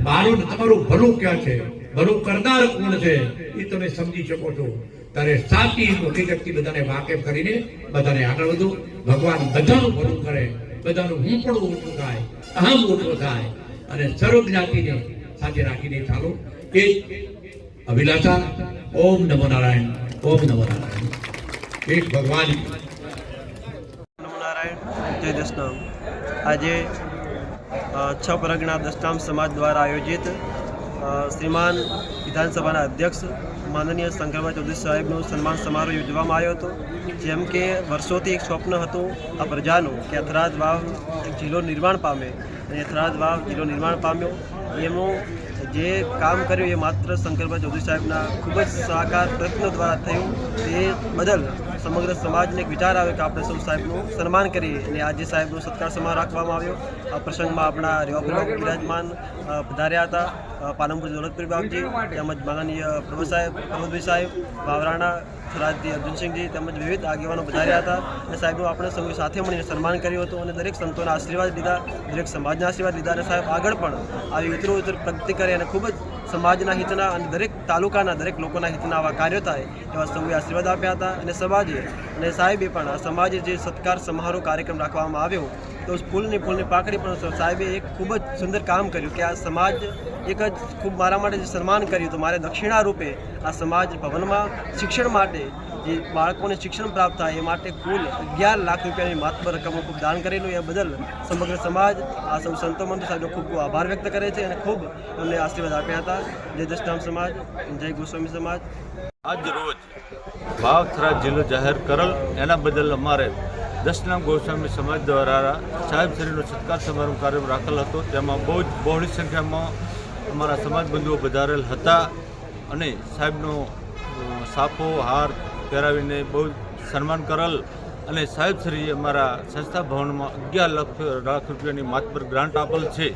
મારું ને તમારું ભલું ક્યાં છે, ભલું કરનાર કોણ છે એ તમે સમજી શકો છો। ત્યારે સાચી હકીકતથી બધાને વાકેફ કરીને બધાને આગળ વધો। ભગવાન બધાનું ભલું કરે, બધાનું હું પણ ઓછું થાય, અહમ ઓછો થાય અને સર્વ જ્ઞાતિને સાથે રાખીને ચાલો। એ અભિલાષા। ઓમ નમો નારાયણ, ઓમ નમો નારાયણ। એક ભગવાન નમો નારાયણ, જય દશનામ। આજે છ પરગણા દશનામ સમાજ દ્વારા આયોજિત શ્રીમાન વિધાનસભાના અધ્યક્ષ માનનીય શંકરભાઈ ચૌધરી સાહેબનું સન્માન સમારોહ યોજવામાં આવ્યો હતો। જેમ કે વર્ષોથી એક સ્વપ્ન હતું આ પ્રજાનું કે અથડાદ વાવ એક જિલ્લો નિર્માણ પામે, અને અથડાદ વાવ જિલ્લો નિર્માણ પામ્યો। એનું જે કામ કર્યું એ માત્ર શંકરભાઈ ચૌધરી સાહેબના ખૂબ જ સહકાર પ્રયત્નો દ્વારા થયું। તે બદલ સમગ્ર સમાજને એક વિચાર આવ્યો કે આપણે સૌ સાહેબનું સન્માન કરીએ, અને આજે સાહેબનો સત્કાર સમારોહ રાખવામાં આવ્યો। આ પ્રસંગમાં આપણા રેવાપુરા બિરાજમાન પધાર્યા હતા પાલનપુર દોલતપુર બાપજી, તેમજ માનનીય પ્રમોદભાઈ સાહેબ, વાવરાણા થરાદથી અર્જુનસિંહજી તેમજ વિવિધ આગેવાનો પધાર્યા હતા, અને સાહેબનું આપણે સૌ સાથે મળીને સન્માન કર્યું હતું, અને દરેક સંતોના આશીર્વાદ લીધા, દરેક સમાજના આશીર્વાદ લીધા, અને સાહેબ આગળ પણ આવી ઉત્તરોત્તર પ્રગતિ કરે અને ખૂબ જ સમાજના હિતના અને દરેક તાલુકાના દરેક લોકોના હિતના આવા કાર્યો થાય એવા સૌએ આશીર્વાદ આપ્યા હતા। અને સમાજે અને સાહેબે પણ આ સમાજે જે સત્કાર સમારોહ કાર્યક્રમ રાખવામાં આવ્યો તો ફૂલની પાકડી પણ સાહેબે એક ખૂબ જ સુંદર કામ કર્યું કે આ સમાજ એક જ ખૂબ મારા માટે જે સન્માન કર્યું તો મારે દક્ષિણા રૂપે આ સમાજ ભવનમાં શિક્ષણ માટે જે બાળકોને શિક્ષણ પ્રાપ્ત થાય એ માટે કુલ 11 લાખ રૂપિયાની માતબર રકમનું ખૂબ દાન કરેલું। એ બદલ સમગ્ર સમાજ આ સૌ સંતો મંતો સાહેબનો ખૂબ ખૂબ આભાર વ્યક્ત કરે છે અને ખૂબ એમને આશીર્વાદ આપ્યા હતા। જય દશનામ સમાજ, જય ગોસ્વામી સમાજ। આજ રોજ વાવ થરાદ જિલ્લો જાહેર કરેલ એના બદલ અમારે દશનામ ગોસ્વામી સમાજ દ્વારા સાહેબશ્રીનો સત્કાર સમારોહ કાર્યક્રમ રાખેલ હતો। તેમાં બહુ જ બહોળી સંખ્યામાં અમારા સમાજ બંધુઓ પધારેલ હતા, અને સાહેબનો સાફો હાર પહેરાવીને બહુ સન્માન કરેલ। અને સાહેબશ્રીએ અમારા સંસ્થા ભવનમાં 11 લાખ રૂપિયાની માતબર ગ્રાન્ટ આપેલ છે।